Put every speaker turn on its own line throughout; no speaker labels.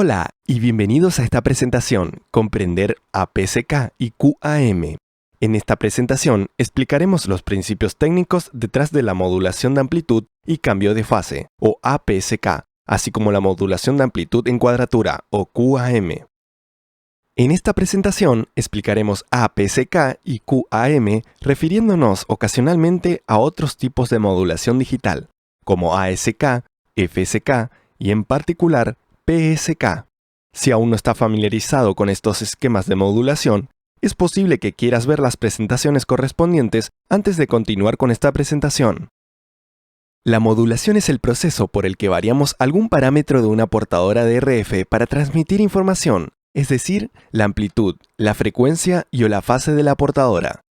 Hola y bienvenidos a esta presentación, Comprender APSK y QAM. En esta presentación explicaremos los principios técnicos detrás de la modulación de amplitud y cambio de fase, o APSK, así como la modulación de amplitud en cuadratura, o QAM. En esta presentación explicaremos APSK y QAM refiriéndonos ocasionalmente a otros tipos de modulación digital, como ASK, FSK y en particular PSK. Si aún no está familiarizado con estos esquemas de modulación, es posible que quieras ver las presentaciones correspondientes antes de continuar con esta presentación. La modulación es el proceso por el que variamos algún parámetro de una portadora de RF para transmitir información, es decir, la amplitud, la frecuencia y o la fase de la portadora.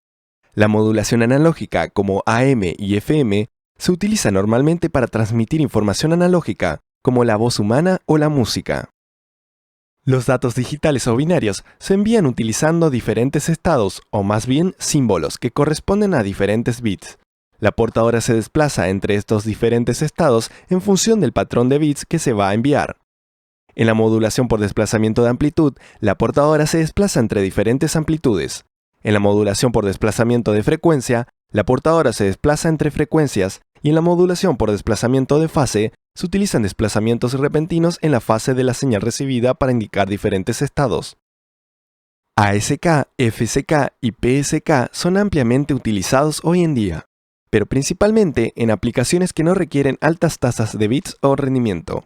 La modulación analógica, como AM y FM, se utiliza normalmente para transmitir información analógica, como la voz humana o la música. Los datos digitales o binarios se envían utilizando diferentes estados, o más bien símbolos, que corresponden a diferentes bits. La portadora se desplaza entre estos diferentes estados en función del patrón de bits que se va a enviar. En la modulación por desplazamiento de amplitud, la portadora se desplaza entre diferentes amplitudes. En la modulación por desplazamiento de frecuencia, la portadora se desplaza entre frecuencias, y en la modulación por desplazamiento de fase, se utilizan desplazamientos repentinos en la fase de la señal recibida para indicar diferentes estados. ASK, FSK y PSK son ampliamente utilizados hoy en día, pero principalmente en aplicaciones que no requieren altas tasas de bits o rendimiento.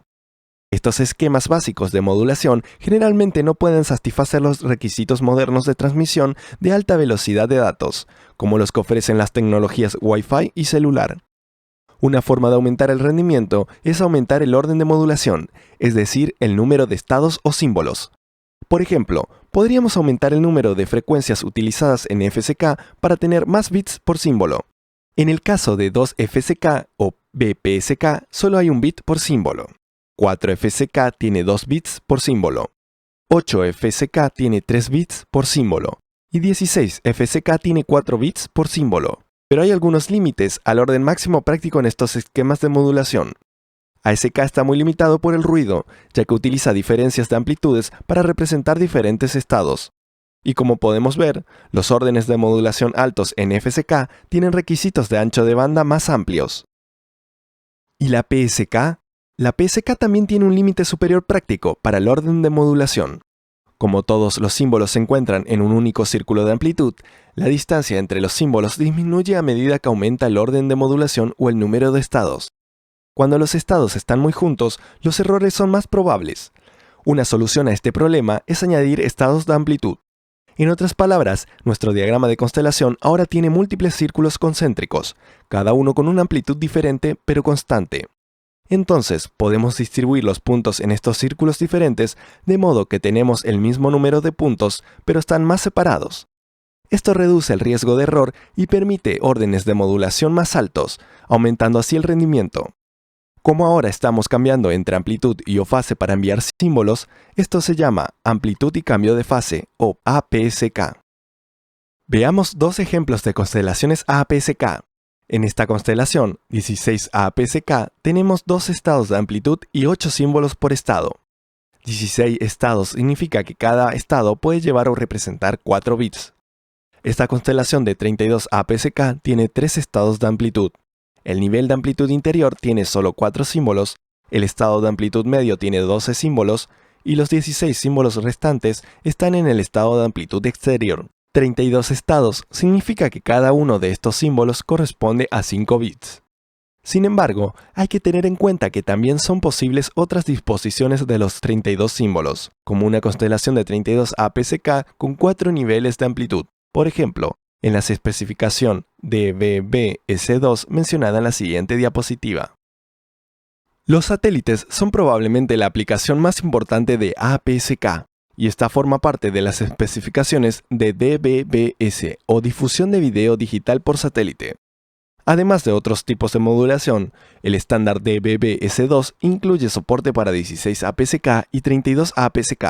Estos esquemas básicos de modulación generalmente no pueden satisfacer los requisitos modernos de transmisión de alta velocidad de datos, como los que ofrecen las tecnologías Wi-Fi y celular. Una forma de aumentar el rendimiento es aumentar el orden de modulación, es decir, el número de estados o símbolos. Por ejemplo, podríamos aumentar el número de frecuencias utilizadas en FSK para tener más bits por símbolo. En el caso de 2FSK o BPSK, solo hay un bit por símbolo. 4FSK tiene 2 bits por símbolo. 8FSK tiene 3 bits por símbolo. Y 16FSK tiene 4 bits por símbolo. Pero hay algunos límites al orden máximo práctico en estos esquemas de modulación. ASK está muy limitado por el ruido, ya que utiliza diferencias de amplitudes para representar diferentes estados. Y como podemos ver, los órdenes de modulación altos en FSK tienen requisitos de ancho de banda más amplios. ¿Y la PSK? La PSK también tiene un límite superior práctico para el orden de modulación. Como todos los símbolos se encuentran en un único círculo de amplitud, la distancia entre los símbolos disminuye a medida que aumenta el orden de modulación o el número de estados. Cuando los estados están muy juntos, los errores son más probables. Una solución a este problema es añadir estados de amplitud. En otras palabras, nuestro diagrama de constelación ahora tiene múltiples círculos concéntricos, cada uno con una amplitud diferente pero constante. Entonces, podemos distribuir los puntos en estos círculos diferentes de modo que tenemos el mismo número de puntos, pero están más separados. Esto reduce el riesgo de error y permite órdenes de modulación más altos, aumentando así el rendimiento. Como ahora estamos cambiando entre amplitud y o fase para enviar símbolos, esto se llama amplitud y cambio de fase, o APSK. Veamos dos ejemplos de constelaciones APSK. En esta constelación, 16 APSK, tenemos 2 estados de amplitud y 8 símbolos por estado. 16 estados significa que cada estado puede llevar o representar 4 bits. Esta constelación de 32 APSK tiene 3 estados de amplitud. El nivel de amplitud interior tiene solo 4 símbolos, el estado de amplitud medio tiene 12 símbolos y los 16 símbolos restantes están en el estado de amplitud exterior. 32 estados significa que cada uno de estos símbolos corresponde a 5 bits. Sin embargo, hay que tener en cuenta que también son posibles otras disposiciones de los 32 símbolos, como una constelación de 32 APSK con 4 niveles de amplitud. Por ejemplo, en la especificación de BBS2 mencionada en la siguiente diapositiva. Los satélites son probablemente la aplicación más importante de APSK. Y esta forma parte de las especificaciones de DVB-S o difusión de video digital por satélite. Además de otros tipos de modulación, el estándar DVB-S2 incluye soporte para 16 APSK y 32 APSK.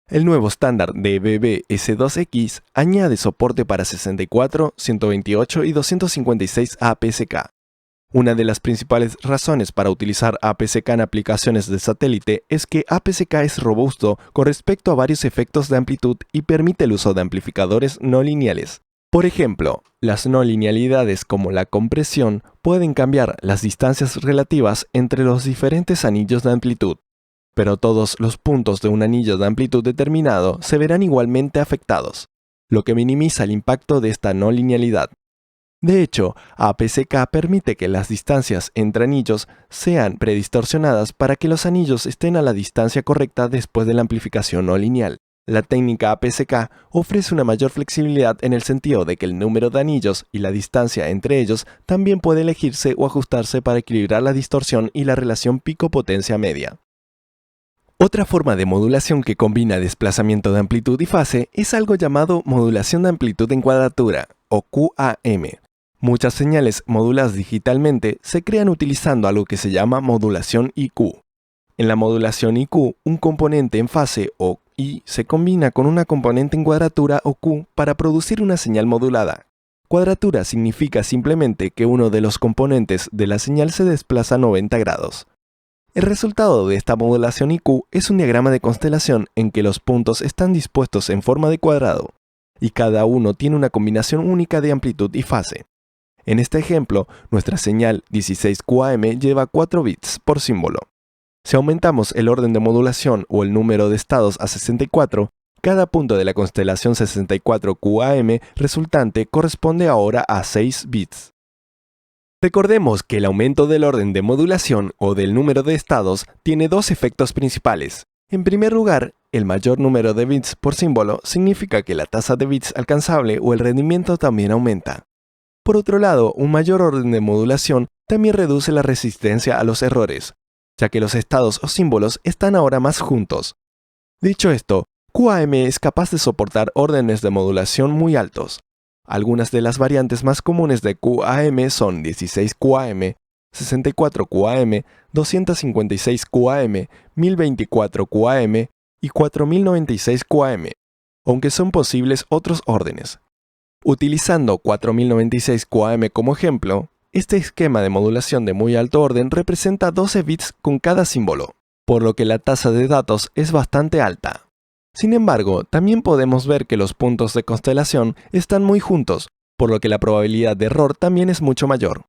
El nuevo estándar DVB-S2X añade soporte para 64, 128 y 256 APSK. Una de las principales razones para utilizar APSK en aplicaciones de satélite es que APSK es robusto con respecto a varios efectos de amplitud y permite el uso de amplificadores no lineales. Por ejemplo, las no linealidades como la compresión pueden cambiar las distancias relativas entre los diferentes anillos de amplitud, pero todos los puntos de un anillo de amplitud determinado se verán igualmente afectados, lo que minimiza el impacto de esta no linealidad. De hecho, APSK permite que las distancias entre anillos sean predistorsionadas para que los anillos estén a la distancia correcta después de la amplificación no lineal. La técnica APSK ofrece una mayor flexibilidad en el sentido de que el número de anillos y la distancia entre ellos también puede elegirse o ajustarse para equilibrar la distorsión y la relación pico-potencia media. Otra forma de modulación que combina desplazamiento de amplitud y fase es algo llamado modulación de amplitud en cuadratura, o QAM. Muchas señales moduladas digitalmente se crean utilizando algo que se llama modulación IQ. En la modulación IQ, un componente en fase o I se combina con una componente en cuadratura o Q para producir una señal modulada. Cuadratura significa simplemente que uno de los componentes de la señal se desplaza 90 grados. El resultado de esta modulación IQ es un diagrama de constelación en que los puntos están dispuestos en forma de cuadrado, y cada uno tiene una combinación única de amplitud y fase. En este ejemplo, nuestra señal 16QAM lleva 4 bits por símbolo. Si aumentamos el orden de modulación o el número de estados a 64, cada punto de la constelación 64QAM resultante corresponde ahora a 6 bits. Recordemos que el aumento del orden de modulación o del número de estados tiene dos efectos principales. En primer lugar, el mayor número de bits por símbolo significa que la tasa de bits alcanzable o el rendimiento también aumenta. Por otro lado, un mayor orden de modulación también reduce la resistencia a los errores, ya que los estados o símbolos están ahora más juntos. Dicho esto, QAM es capaz de soportar órdenes de modulación muy altos. Algunas de las variantes más comunes de QAM son 16QAM, 64QAM, 256QAM, 1024QAM y 4096QAM, aunque son posibles otros órdenes. Utilizando 4096QAM como ejemplo, este esquema de modulación de muy alto orden representa 12 bits con cada símbolo, por lo que la tasa de datos es bastante alta. Sin embargo, también podemos ver que los puntos de constelación están muy juntos, por lo que la probabilidad de error también es mucho mayor.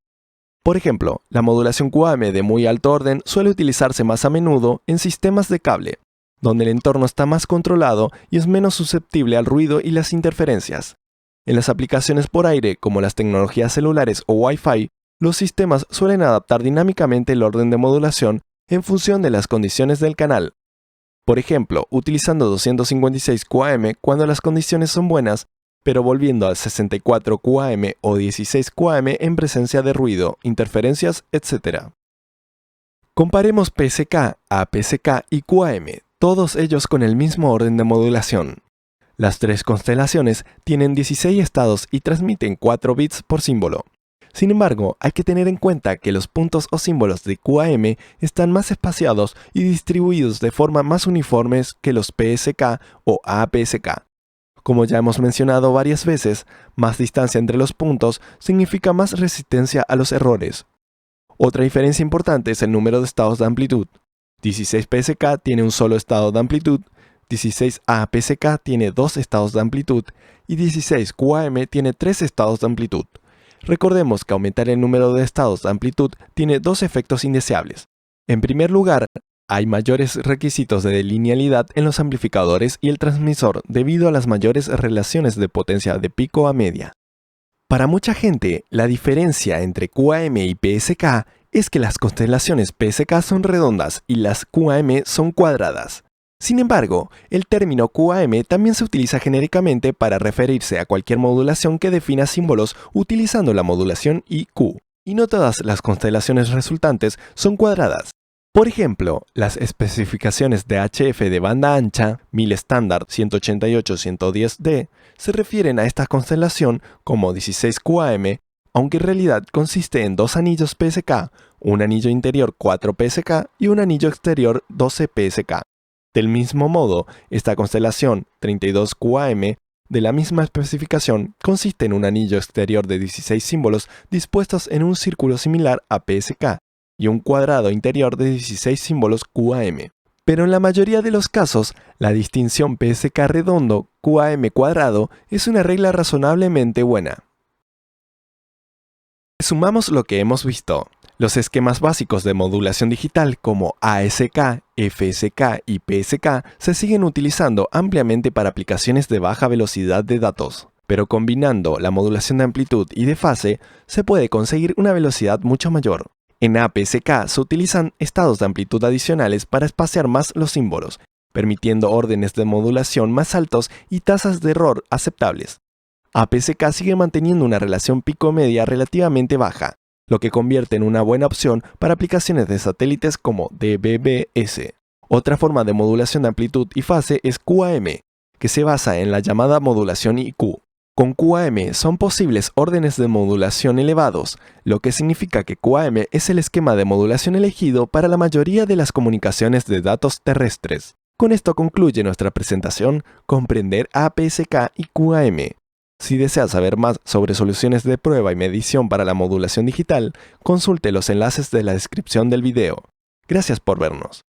Por ejemplo, la modulación QAM de muy alto orden suele utilizarse más a menudo en sistemas de cable, donde el entorno está más controlado y es menos susceptible al ruido y las interferencias. En las aplicaciones por aire, como las tecnologías celulares o Wi-Fi, los sistemas suelen adaptar dinámicamente el orden de modulación en función de las condiciones del canal. Por ejemplo, utilizando 256 QAM cuando las condiciones son buenas, pero volviendo a 64 QAM o 16 QAM en presencia de ruido, interferencias, etc. Comparemos PSK, APSK y QAM, todos ellos con el mismo orden de modulación. Las tres constelaciones tienen 16 estados y transmiten 4 bits por símbolo. Sin embargo, hay que tener en cuenta que los puntos o símbolos de QAM están más espaciados y distribuidos de forma más uniformes que los PSK o APSK. Como ya hemos mencionado varias veces, más distancia entre los puntos significa más resistencia a los errores. Otra diferencia importante es el número de estados de amplitud. 16 PSK tiene un solo estado de amplitud, 16 APSK tiene 2 estados de amplitud y 16 QAM tiene 3 estados de amplitud. Recordemos que aumentar el número de estados de amplitud tiene dos efectos indeseables. En primer lugar, hay mayores requisitos de linealidad en los amplificadores y el transmisor debido a las mayores relaciones de potencia de pico a media. Para mucha gente, la diferencia entre QAM y PSK es que las constelaciones PSK son redondas y las QAM son cuadradas. Sin embargo, el término QAM también se utiliza genéricamente para referirse a cualquier modulación que defina símbolos utilizando la modulación IQ, y no todas las constelaciones resultantes son cuadradas. Por ejemplo, las especificaciones de HF de banda ancha, 1000 estándar 188-110D, se refieren a esta constelación como 16 QAM, aunque en realidad consiste en dos anillos PSK, un anillo interior 4 PSK y un anillo exterior 12 PSK. Del mismo modo, esta constelación 32 QAM de la misma especificación, consiste en un anillo exterior de 16 símbolos dispuestos en un círculo similar a PSK y un cuadrado interior de 16 símbolos QAM. Pero en la mayoría de los casos, la distinción PSK redondo QAM cuadrado es una regla razonablemente buena. Sumamos lo que hemos visto. Los esquemas básicos de modulación digital como ASK, FSK y PSK se siguen utilizando ampliamente para aplicaciones de baja velocidad de datos, pero combinando la modulación de amplitud y de fase se puede conseguir una velocidad mucho mayor. En APSK se utilizan estados de amplitud adicionales para espaciar más los símbolos, permitiendo órdenes de modulación más altos y tasas de error aceptables. APSK sigue manteniendo una relación pico-media relativamente baja, lo que convierte en una buena opción para aplicaciones de satélites como DBBS. Otra forma de modulación de amplitud y fase es QAM, que se basa en la llamada modulación IQ. Con QAM son posibles órdenes de modulación elevados, lo que significa que QAM es el esquema de modulación elegido para la mayoría de las comunicaciones de datos terrestres. Con esto concluye nuestra presentación, comprender APSK y QAM. Si desea saber más sobre soluciones de prueba y medición para la modulación digital, consulte los enlaces de la descripción del video. Gracias por vernos.